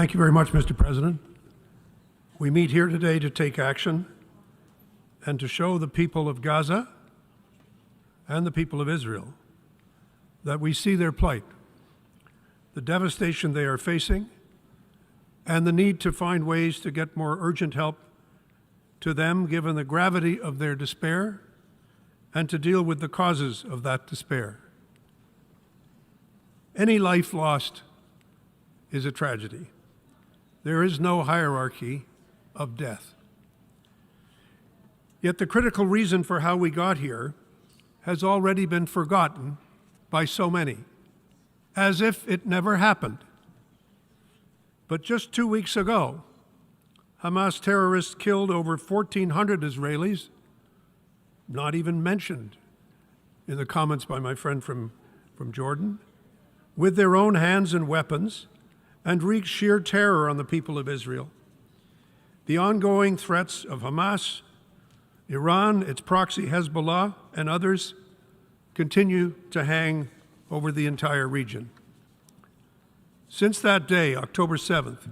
Thank you very much, Mr. President. We meet here today to take action and to show the people of Gaza and the people of Israel that we see their plight, the devastation they are facing, and the need to find ways to get more urgent help to them given the gravity of their despair and to deal with the causes of that despair. Any life lost is a tragedy. There is no hierarchy of death. Yet the critical reason for how we got here has already been forgotten by so many, as if it never happened. But just 2 weeks ago, Hamas terrorists killed over 1,400 Israelis, not even mentioned in the comments by my friend from Jordan, with their own hands and weapons, and wreaked sheer terror on the people of Israel. The ongoing threats of Hamas, Iran, its proxy Hezbollah, and others continue to hang over the entire region. Since that day, October 7th,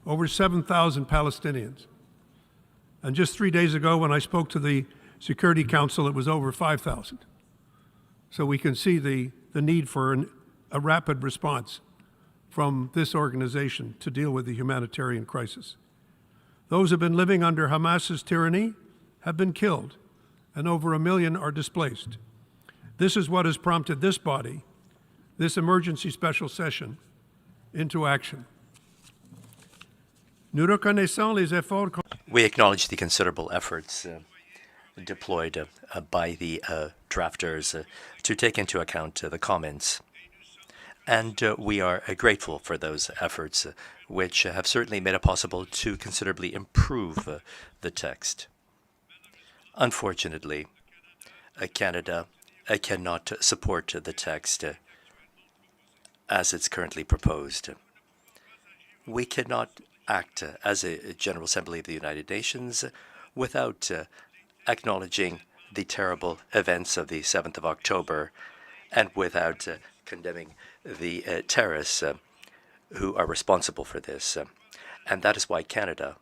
over 7,000 Palestinians. And just 3 days ago, when I spoke to the Security Council, it was over 5,000. So we can see the need for a rapid response from this organization to deal with the humanitarian crisis. Those who have been living under Hamas's tyranny have been killed, and over 1 million are displaced. This is what has prompted this body, this emergency special session, into action. We acknowledge the considerable efforts deployed by the drafters to take into account the comments. And we are grateful for those efforts, which have certainly made it possible to considerably improve the text. Unfortunately, Canada cannot support the text as it's currently proposed. We cannot act as a General Assembly of the United Nations without acknowledging the terrible events of the 7th of October and without condemning the terrorists who are responsible for this. And that is why Canada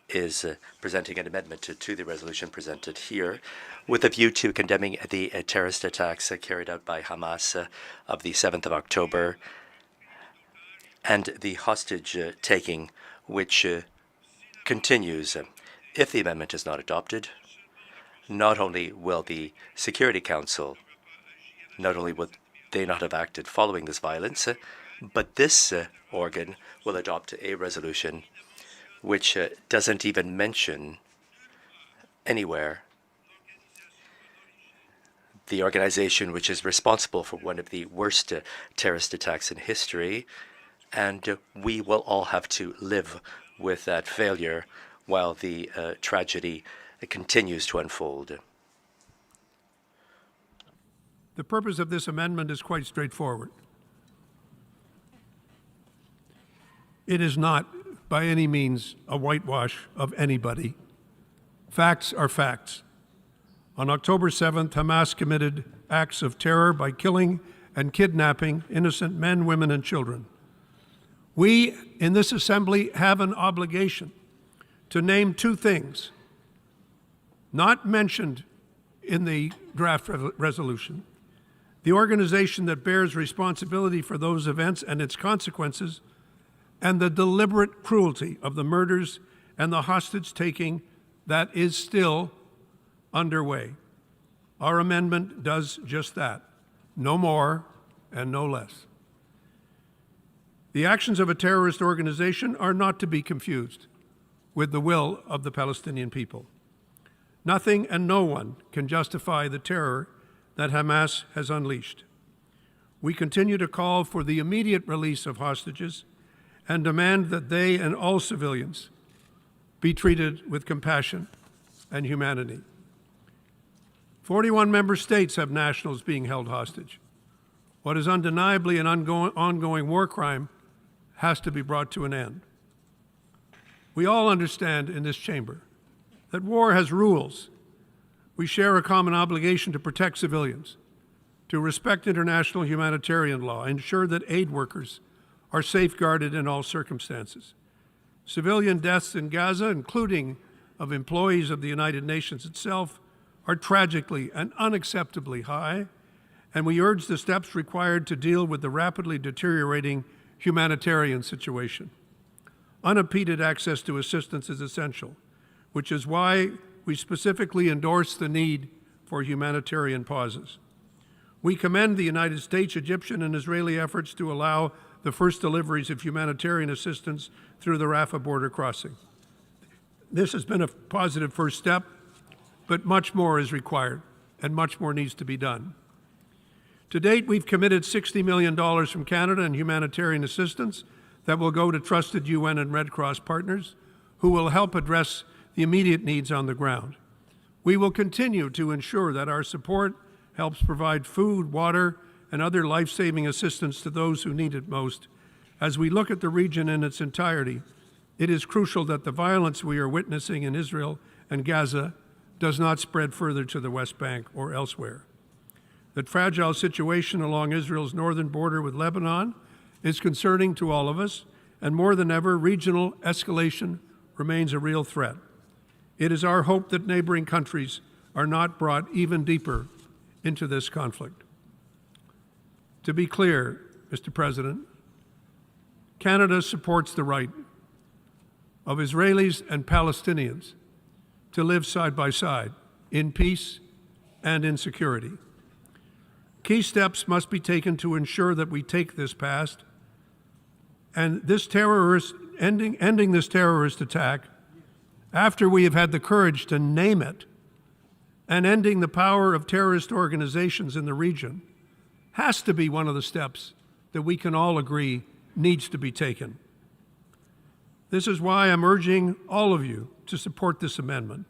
is presenting an amendment to the resolution presented here with a view to condemning the terrorist attacks carried out by Hamas of the 7th of October and the hostage taking which continues. If the amendment is not adopted, not only will the Security Council, not only would they not have acted following this violence, but this organ will adopt a resolution which doesn't even mention anywhere the organization which is responsible for one of the worst terrorist attacks in history, and we will all have to live with that failure while the tragedy continues to unfold. The purpose of this amendment is quite straightforward. It is not by any means a whitewash of anybody. Facts are facts. On October 7th, Hamas committed acts of terror by killing and kidnapping innocent men, women, and children. We in this assembly have an obligation to name two things not mentioned in the draft resolution: the organization that bears responsibility for those events and its consequences, and the deliberate cruelty of the murders and the hostage-taking that is still underway. Our amendment does just that, no more and no less. The actions of a terrorist organization are not to be confused with the will of the Palestinian people. Nothing and no one can justify the terror that Hamas has unleashed. We continue to call for the immediate release of hostages and demand that they and all civilians be treated with compassion and humanity. 41 member states have nationals being held hostage. What is undeniably an ongoing war crime has to be brought to an end. We all understand in this chamber that war has rules. We share a common obligation to protect civilians, to respect international humanitarian law, ensure that aid workers are safeguarded in all circumstances. Civilian deaths in Gaza, including of employees of the United Nations itself, are tragically and unacceptably high, and we urge the steps required to deal with the rapidly deteriorating humanitarian situation. Unimpeded access to assistance is essential, which is why we specifically endorse the need for humanitarian pauses. We commend the United States, Egyptian, and Israeli efforts to allow the first deliveries of humanitarian assistance through the Rafah border crossing. This has been a positive first step, but much more is required, and much more needs to be done. To date, we've committed $60 million from Canada in humanitarian assistance that will go to trusted UN and Red Cross partners who will help address the immediate needs on the ground. We will continue to ensure that our support helps provide food, water, and other life-saving assistance to those who need it most. As we look at the region in its entirety, it is crucial that the violence we are witnessing in Israel and Gaza does not spread further to the West Bank or elsewhere. The fragile situation along Israel's northern border with Lebanon is concerning to all of us, and more than ever, regional escalation remains a real threat. It is our hope that neighboring countries are not brought even deeper into this conflict. To be clear, Mr. President, Canada supports the right of Israelis and Palestinians to live side by side in peace and in security. Key steps must be taken to ensure that we take this past and this ending this terrorist attack after we have had the courage to name it, and ending the power of terrorist organizations in the region has to be one of the steps that we can all agree needs to be taken. This is why I'm urging all of you to support this amendment,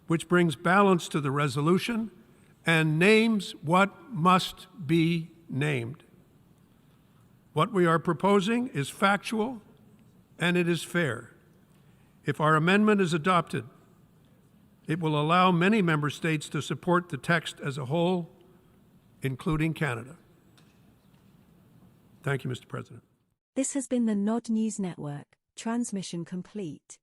which brings balance to the resolution and names what must be named. What we are proposing is factual and it is fair. If our amendment is adopted, it will allow many member states to support the text as a whole, including Canada. Thank you, Mr. President. This has been the Nod News Network. Transmission complete.